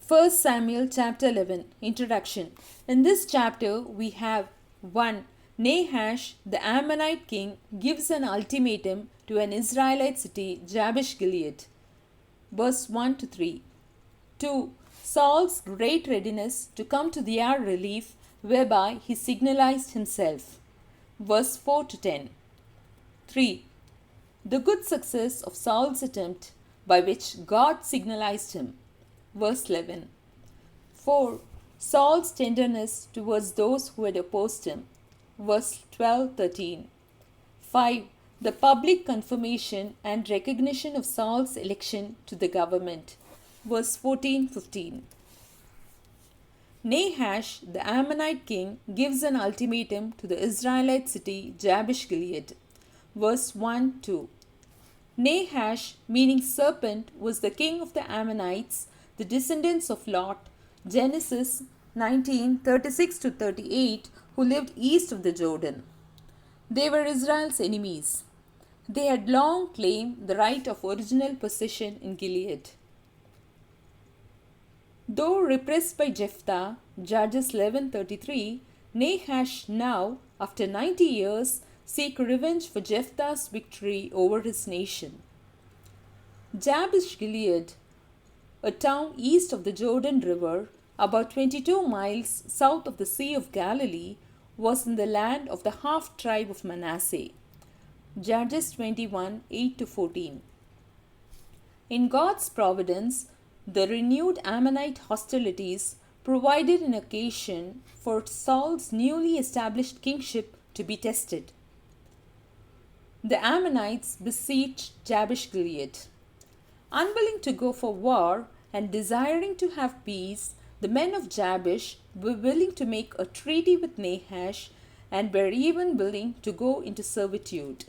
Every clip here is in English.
1 Samuel chapter 11 Introduction. In this chapter we have 1. Nahash the Ammonite king gives an ultimatum to an Israelite city, Jabesh Gilead. Verse 1 to 3. 2. Saul's great readiness to come to their relief, whereby he signalized himself. Verse 4 to 10. 3. The good success of Saul's attempt by which God signalized him. Verse 11. 4. Saul's tenderness towards those who had opposed him. Verse 12-13. 5. The public confirmation and recognition of Saul's election to the government. Verse 14-15. Nahash, the Ammonite king, gives an ultimatum to the Israelite city Jabesh Gilead. Verse 1-2. Nahash, meaning serpent, was the king of the Ammonites, the descendants of Lot, Genesis 19:36-38, who lived east of the Jordan. They were Israel's enemies. They had long claimed the right of original possession in Gilead. Though repressed by Jephthah, Judges 11:33, Nahash now, after 90 years, seek revenge for Jephthah's victory over his nation. Jabesh Gilead, a town east of the Jordan River, about 22 miles south of the Sea of Galilee, was in the land of the half-tribe of Manasseh. Judges 21:8-14. In God's providence, the renewed Ammonite hostilities provided an occasion for Saul's newly established kingship to be tested. The Ammonites besieged Jabesh Gilead. Unwilling to go for war and desiring to have peace, the men of Jabesh were willing to make a treaty with Nahash and were even willing to go into servitude.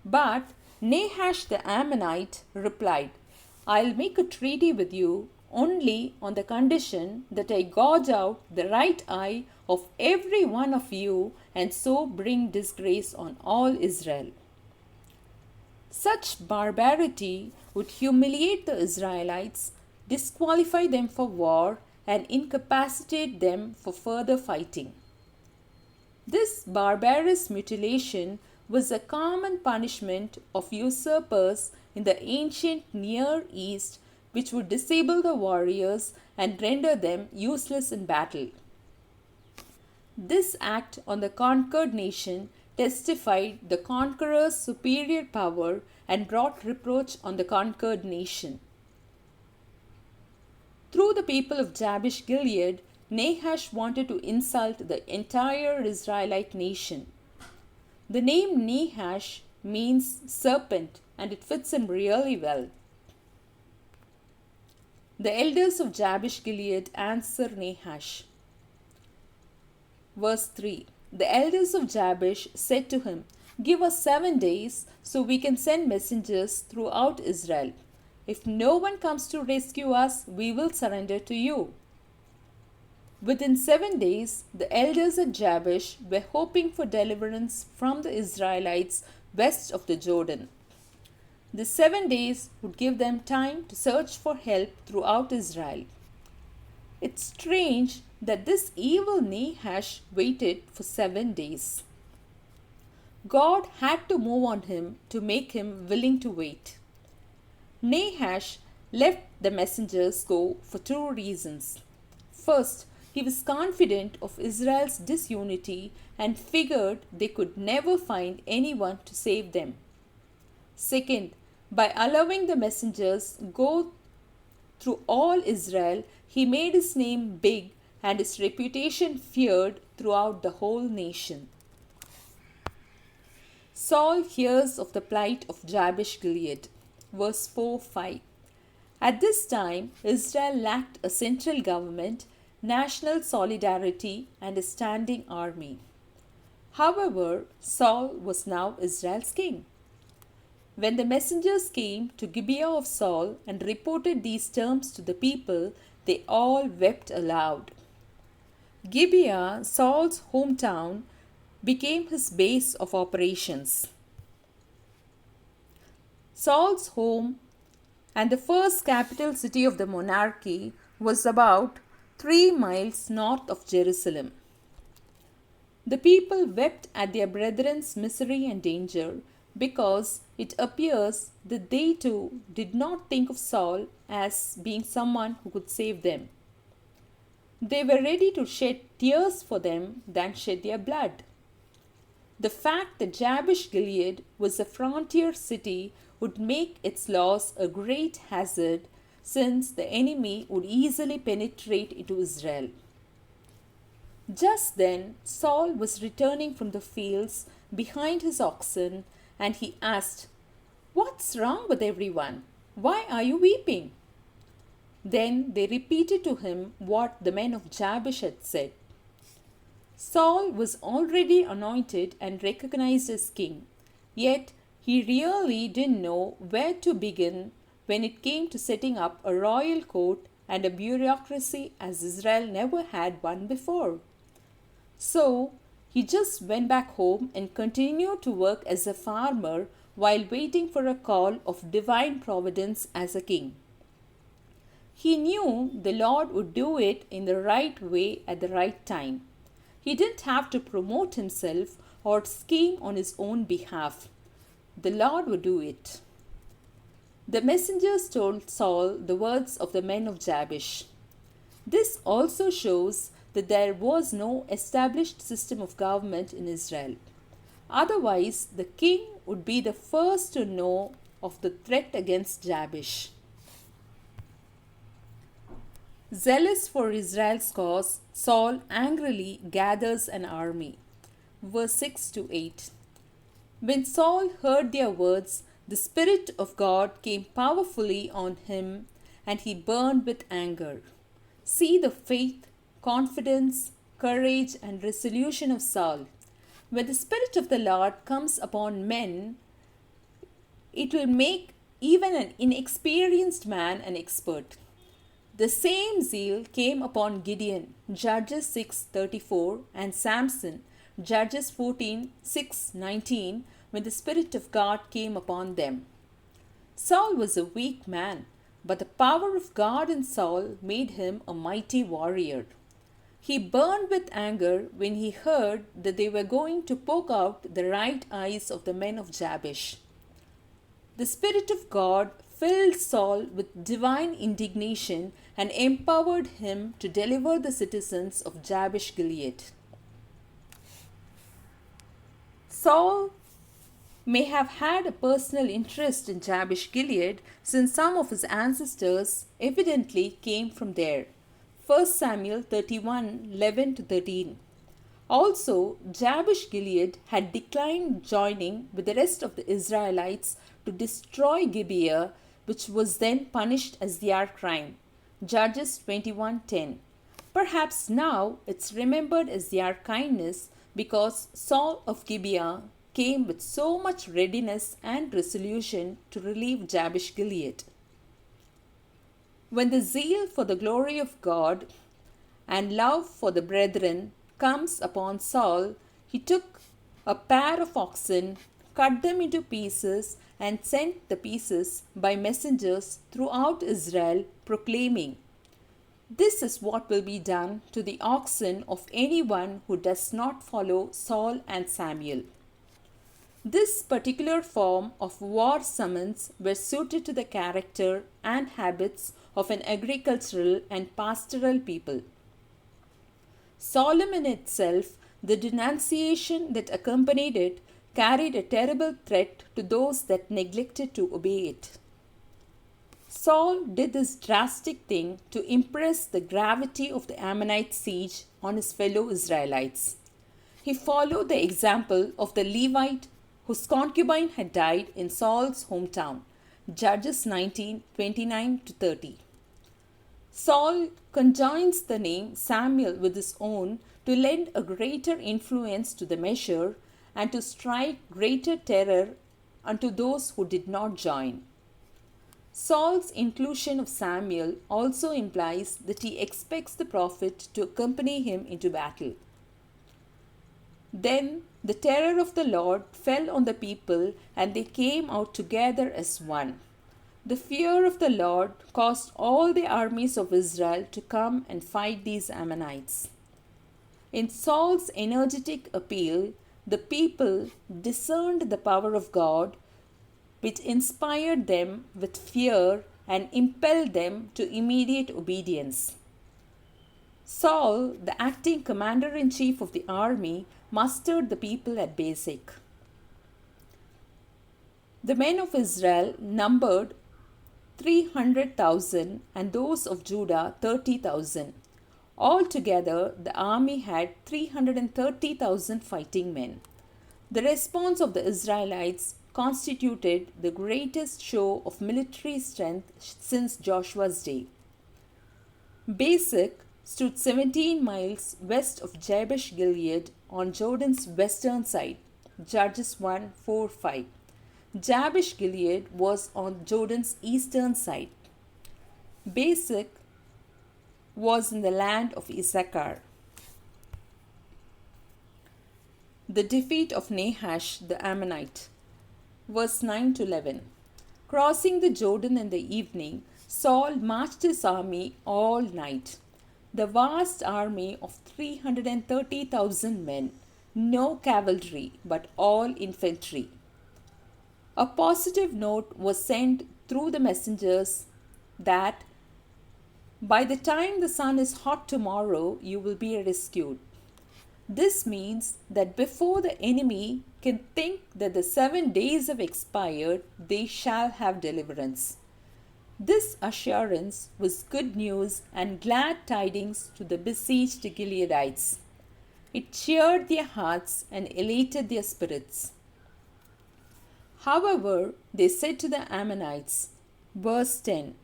But Nahash the Ammonite replied, "I'll make a treaty with you only on the condition that I gouge out the right eye of every one of you and so bring disgrace on all Israel." Such barbarity would humiliate the Israelites, disqualify them for war, and incapacitate them for further fighting. This barbarous mutilation was a common punishment of usurpers in the ancient Near East, which would disable the warriors and render them useless in battle. This act on the conquered nation testified the conqueror's superior power and brought reproach on the conquered nation. Through the people of Jabesh Gilead, Nahash wanted to insult the entire Israelite nation. The name Nahash means serpent, and it fits him really well. The elders of Jabesh Gilead answer Nahash. Verse 3. The elders of Jabesh said to him, "Give us 7 days so we can send messengers throughout Israel. If no one comes to rescue us, we will surrender to you." Within 7 days, the elders at Jabesh were hoping for deliverance from the Israelites west of the Jordan. The 7 days would give them time to search for help throughout Israel. It's strange that this evil Nahash waited for 7 days. God had to move on him to make him willing to wait. Nahash let the messengers go for 2 reasons. First, he was confident of Israel's disunity and figured they could never find anyone to save them. Second, by allowing the messengers go through all Israel, he made his name big and his reputation feared throughout the whole nation. Saul hears of the plight of Jabesh Gilead. Verse 4-5. At this time, Israel lacked a central government, national solidarity, and a standing army. However, Saul was now Israel's king. When the messengers came to Gibeah of Saul and reported these terms to the people, they all wept aloud. Gibeah, Saul's hometown, became his base of operations. Saul's home and the first capital city of the monarchy was about 3 miles north of Jerusalem. The people wept at their brethren's misery and danger because it appears that they too did not think of Saul as being someone who could save them. They were ready to shed tears for them than shed their blood. The fact that Jabesh Gilead was a frontier city would make its loss a great hazard, since the enemy would easily penetrate into Israel. Just then Saul was returning from the fields behind his oxen, and he asked, "What's wrong with everyone? Why are you weeping?" Then they repeated to him what the men of Jabesh had said. Saul was already anointed and recognized as king, yet he really didn't know where to begin when it came to setting up a royal court and a bureaucracy as Israel never had one before. So he just went back home and continued to work as a farmer while waiting for a call of divine providence as a king. He knew the Lord would do it in the right way at the right time. He didn't have to promote himself or scheme on his own behalf. The Lord would do it. The messengers told Saul the words of the men of Jabesh. This also shows that there was no established system of government in Israel. Otherwise, the king would be the first to know of the threat against Jabesh. Zealous for Israel's cause, Saul angrily gathers an army. Verse 6 to 8. When Saul heard their words, the Spirit of God came powerfully on him, and he burned with anger. See the faith, confidence, courage, and resolution of Saul. When the Spirit of the Lord comes upon men, it will make even an inexperienced man an expert. The same zeal came upon Gideon, Judges 6:34, and Samson, Judges 14:6-19, when the Spirit of God came upon them. Saul was a weak man, but the power of God in Saul made him a mighty warrior. He burned with anger when he heard that they were going to poke out the right eyes of the men of Jabesh. The Spirit of God filled Saul with divine indignation and empowered him to deliver the citizens of Jabesh Gilead. Saul may have had a personal interest in Jabesh Gilead, since some of his ancestors evidently came from there. 1 Samuel 31:11-13. Also, Jabesh Gilead had declined joining with the rest of the Israelites to destroy Gibeah, which was then punished as their crime. Judges 21:10. Perhaps now it's remembered as their kindness because Saul of Gibeah came with so much readiness and resolution to relieve Jabesh Gilead. When the zeal for the glory of God and love for the brethren comes upon Saul, he took a pair of oxen, cut them into pieces, and sent the pieces by messengers throughout Israel, proclaiming, "This is what will be done to the oxen of anyone who does not follow Saul and Samuel." This particular form of war summons were suited to the character and habits of an agricultural and pastoral people. Solemn in itself, the denunciation that accompanied it carried a terrible threat to those that neglected to obey it. Saul did this drastic thing to impress the gravity of the Ammonite siege on his fellow Israelites. He followed the example of the Levite whose concubine had died in Saul's hometown, Judges 19:29-30. Saul conjoins the name Samuel with his own to lend a greater influence to the measure and to strike greater terror unto those who did not join. Saul's inclusion of Samuel also implies that he expects the prophet to accompany him into battle. Then the terror of the Lord fell on the people, and they came out together as one. The fear of the Lord caused all the armies of Israel to come and fight these Ammonites. In Saul's energetic appeal, the people discerned the power of God, which inspired them with fear and impelled them to immediate obedience. Saul, the acting commander-in-chief of the army, mustered the people at Bezek. The men of Israel numbered 300,000 and those of Judah 30,000. Altogether, the army had 330,000 fighting men. The response of the Israelites constituted the greatest show of military strength since Joshua's day. Bezek stood 17 miles west of Jabesh Gilead on Jordan's western side, Judges 1:4-5. Jabesh Gilead was on Jordan's eastern side. Bezek was in the land of Issachar. The defeat of Nahash the Ammonite. Verse 9-11. Crossing the Jordan in the evening, Saul marched his army all night. The vast army of 330,000 men, no cavalry, but all infantry. A positive note was sent through the messengers that by the time the sun is hot tomorrow, you will be rescued. This means that before the enemy can think that the 7 days have expired, they shall have deliverance. This assurance was good news and glad tidings to the besieged Gileadites. It cheered their hearts and elated their spirits. However, they said to the Ammonites, verse 10,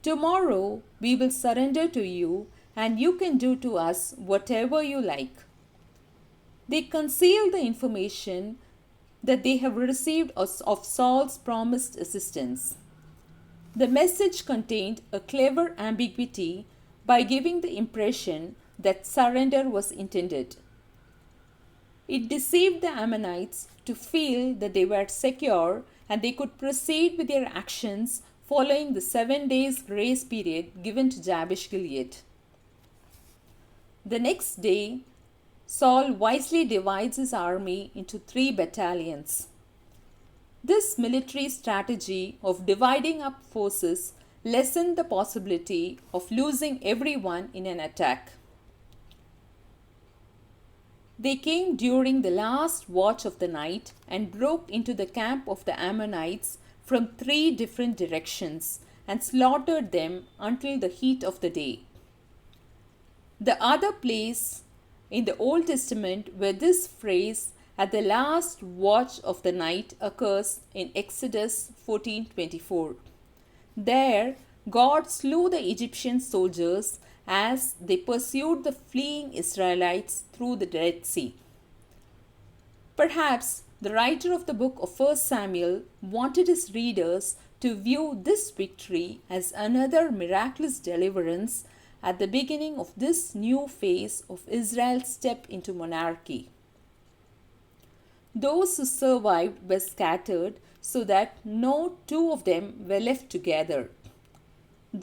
"Tomorrow we will surrender to you, and you can do to us whatever you like." They concealed the information that they have received of Saul's promised assistance. The message contained a clever ambiguity by giving the impression that surrender was intended. It deceived the Ammonites to feel that they were secure and they could proceed with their actions following the 7 days grace period given to Jabesh Gilead. The next day, Saul wisely divides his army into 3 battalions. This military strategy of dividing up forces lessened the possibility of losing everyone in an attack. They came during the last watch of the night and broke into the camp of the Ammonites from 3 different directions and slaughtered them until the heat of the day. The other place in the Old Testament where this phrase "at the last watch of the night" occurs in Exodus 14:24. There, God slew the Egyptian soldiers as they pursued the fleeing Israelites through the Red Sea. Perhaps the writer of the book of 1 Samuel wanted his readers to view this victory as another miraculous deliverance at the beginning of this new phase of Israel's step into monarchy. Those who survived were scattered so that no 2 of them were left together.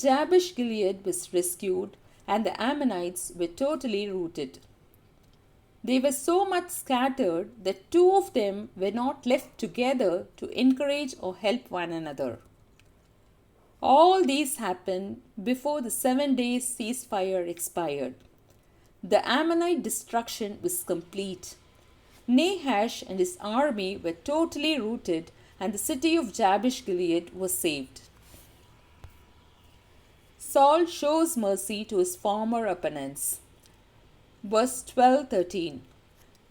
Jabesh Gilead was rescued and the Ammonites were totally routed. They were so much scattered that 2 of them were not left together to encourage or help one another. All these happened before the 7 days ceasefire expired. The Ammonite destruction was complete. Nahash and his army were totally routed and the city of Jabesh Gilead was saved. Saul shows mercy to his former opponents. Verse 12-13.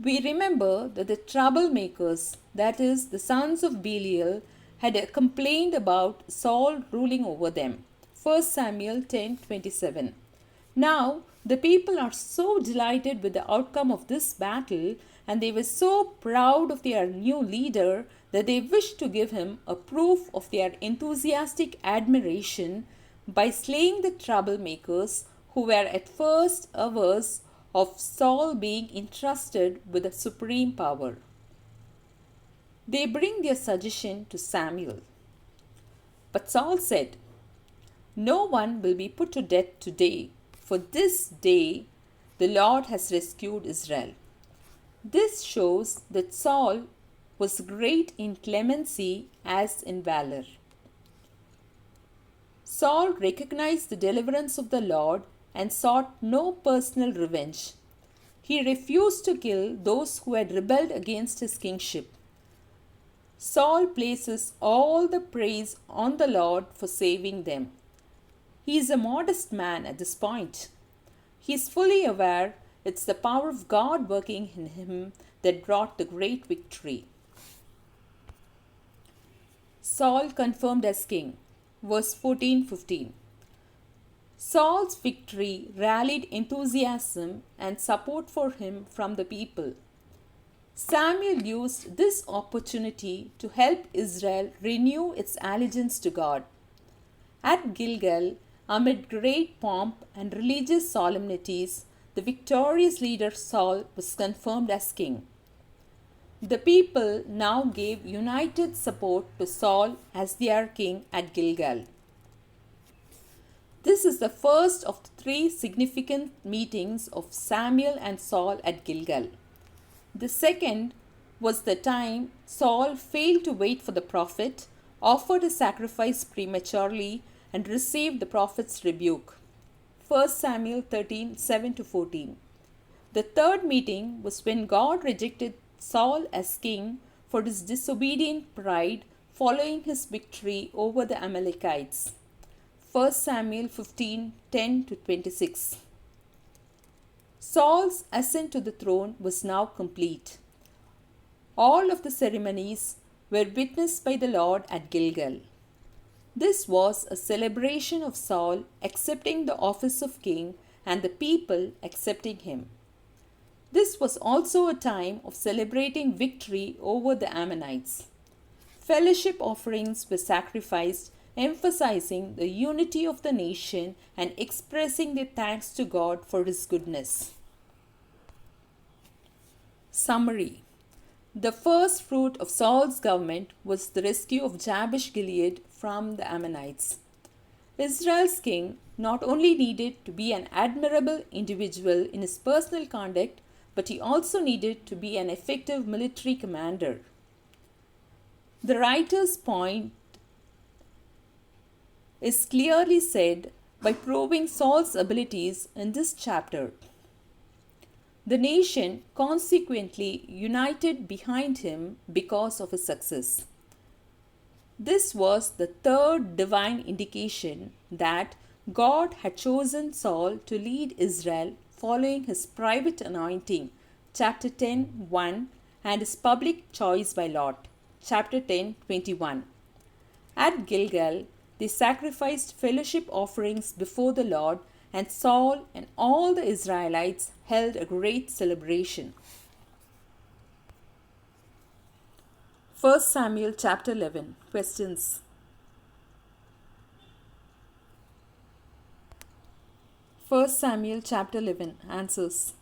We remember that the troublemakers, that is, the sons of Belial, had complained about Saul ruling over them. 1 Samuel 10:27. Now, the people are so delighted with the outcome of this battle and they were so proud of their new leader that they wished to give him a proof of their enthusiastic admiration by slaying the troublemakers who were at first averse of Saul being entrusted with the supreme power. They bring their suggestion to Samuel. But Saul said, "No one will be put to death today, for this day the Lord has rescued Israel." This shows that Saul was great in clemency as in valor. Saul recognized the deliverance of the Lord and sought no personal revenge. He refused to kill those who had rebelled against his kingship. Saul places all the praise on the Lord for saving them. He is a modest man at this point. He is fully aware it's the power of God working in him that brought the great victory. Saul confirmed as king. Verse 14-15. Saul's victory rallied enthusiasm and support for him from the people. Samuel used this opportunity to help Israel renew its allegiance to God. At Gilgal, amid great pomp and religious solemnities, the victorious leader Saul was confirmed as king. The people now gave united support to Saul as their king at Gilgal. This is the first of the three significant meetings of Samuel and Saul at Gilgal. The second was the time Saul failed to wait for the prophet, offered a sacrifice prematurely, and received the prophet's rebuke. 1 Samuel 13:7-14. The third meeting was when God rejected Saul as king for his disobedient pride following his victory over the Amalekites. 1 Samuel 15:10-26. Saul's ascent to the throne was now complete. All of the ceremonies were witnessed by the Lord at Gilgal. This was a celebration of Saul accepting the office of king and the people accepting him. This was also a time of celebrating victory over the Ammonites. Fellowship offerings were sacrificed, emphasizing the unity of the nation and expressing their thanks to God for his goodness. Summary. The first fruit of Saul's government was the rescue of Jabesh Gilead from the Ammonites. Israel's king not only needed to be an admirable individual in his personal conduct, but he also needed to be an effective military commander. The writer's point is clearly said by proving Saul's abilities in this chapter. The nation consequently united behind him because of his success. This was the third divine indication that God had chosen Saul to lead Israel following his private anointing, chapter 10:1, and his public choice by lot, chapter 10:21. At Gilgal, they sacrificed fellowship offerings before the Lord, and Saul and all the Israelites held a great celebration. 1 Samuel chapter 11. Questions. 1 Samuel chapter 11. Answers.